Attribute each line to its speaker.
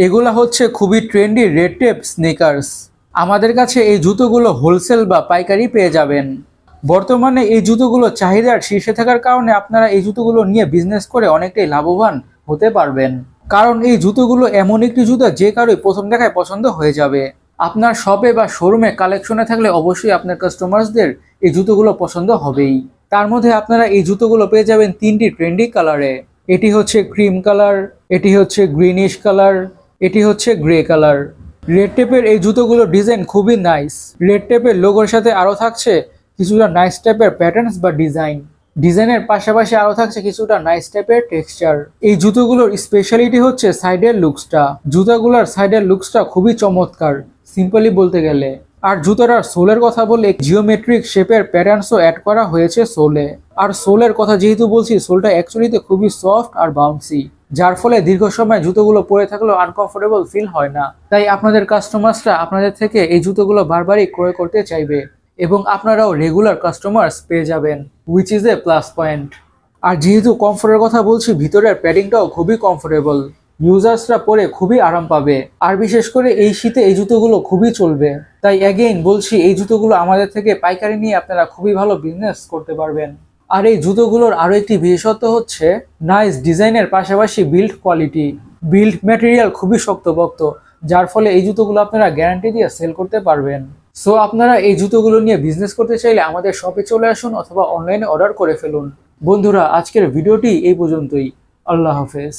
Speaker 1: এগুলা হচ্ছে খুবই ট্রেন্ডি রেড টেপ স্নিকার্স। আমাদের কাছে এই জুতোগুলো হোলসেল বা পাইকারি পেয়ে যাবেন। বর্তমানে এই জুতোগুলো চাহিদার শীর্ষে থাকার কারণে আপনারা এই জুতোগুলো নিয়ে বিজনেস করে অনেকটাই লাভবান হতে পারবেন। কারণ এই জুতোগুলো এমন একটি জুতো যে কারোই প্রথম দেখায় পছন্দ হয়ে যাবে। আপনার শপে বা শোরুমে কালেকশনে থাকলে অবশ্যই আপনার কাস্টমার্সদের এই জুতোগুলো পছন্দ হবেই। তার মধ্যে আপনারা এই জুতোগুলো পেয়ে যাবেন তিনটি ট্রেন্ডি কালারে। এটি হচ্ছে ক্রিম কালার, এটি হচ্ছে গ্রিনিশ কালার, এটি হচ্ছে গ্রে কালার। রেড টেপের এই জুতোগুলো ডিজাইন খুবই নাইস। রেড টেপের লোগোর সাথে আরও থাকছে কিছুটা নাইস টাইপের প্যাটার্নস বা ডিজাইনের পাশাপাশি আরও থাকছে কিছুটা নাইস টাইপের টেক্সচার। এই জুতোগুলোর স্পেশালিটি হচ্ছে সাইডের লুকসটা। জুতাগুলোর সাইডের লুকসটা খুবই চমৎকার সিম্পলি বলতে গেলে। আর জুতোটার সোলের কথা বললে জিওমেট্রিক শেপের প্যাটার্নসও অ্যাড করা হয়েছে সোলে। আর সোলের কথা যেহেতু বলছি, সোলটা অ্যাকচুয়ালিতে খুবই সফট আর বাউন্সি, যার ফলে দীর্ঘ সময় জুতোগুলো পরে থাকলেও আনকমফোর্টেবল ফিল হয় না। তাই আপনাদের কাস্টমার্সরা আপনাদের থেকে এই জুতোগুলো বারবারই ক্রয় করতে চাইবে এবং আপনারাও রেগুলার কাস্টমার্স পেয়ে যাবেন, which is a plus point. আর যেহেতু কমফোর্টের কথা বলছি, ভিতরের প্যাডিংটাও খুবই কমফোর্টেবল, ইউজার্সরা পরে খুবই আরাম পাবে। আর বিশেষ করে এই শীতে এই জুতোগুলো খুবই চলবে। তাই অ্যাগেইন বলছি, এই জুতোগুলো আমাদের থেকে পাইকারি নিয়ে আপনারা খুবই ভালো বিজনেস করতে পারবেন। আর এই জুতোগুলোর আরও একটি বিশেষত্ব হচ্ছে নাইস ডিজাইনের পাশাপাশি বিল্ড কোয়ালিটি। বিল্ড ম্যাটেরিয়াল খুবই শক্তপোক্ত, যার ফলে এই জুতোগুলো আপনারা গ্যারান্টি দিয়ে সেল করতে পারবেন। সো আপনারা এই জুতোগুলো নিয়ে বিজনেস করতে চাইলে আমাদের শপে চলে আসুন অথবা অনলাইনে অর্ডার করে ফেলুন। বন্ধুরা, আজকের ভিডিওটি এই পর্যন্তই। আল্লাহ হাফেজ।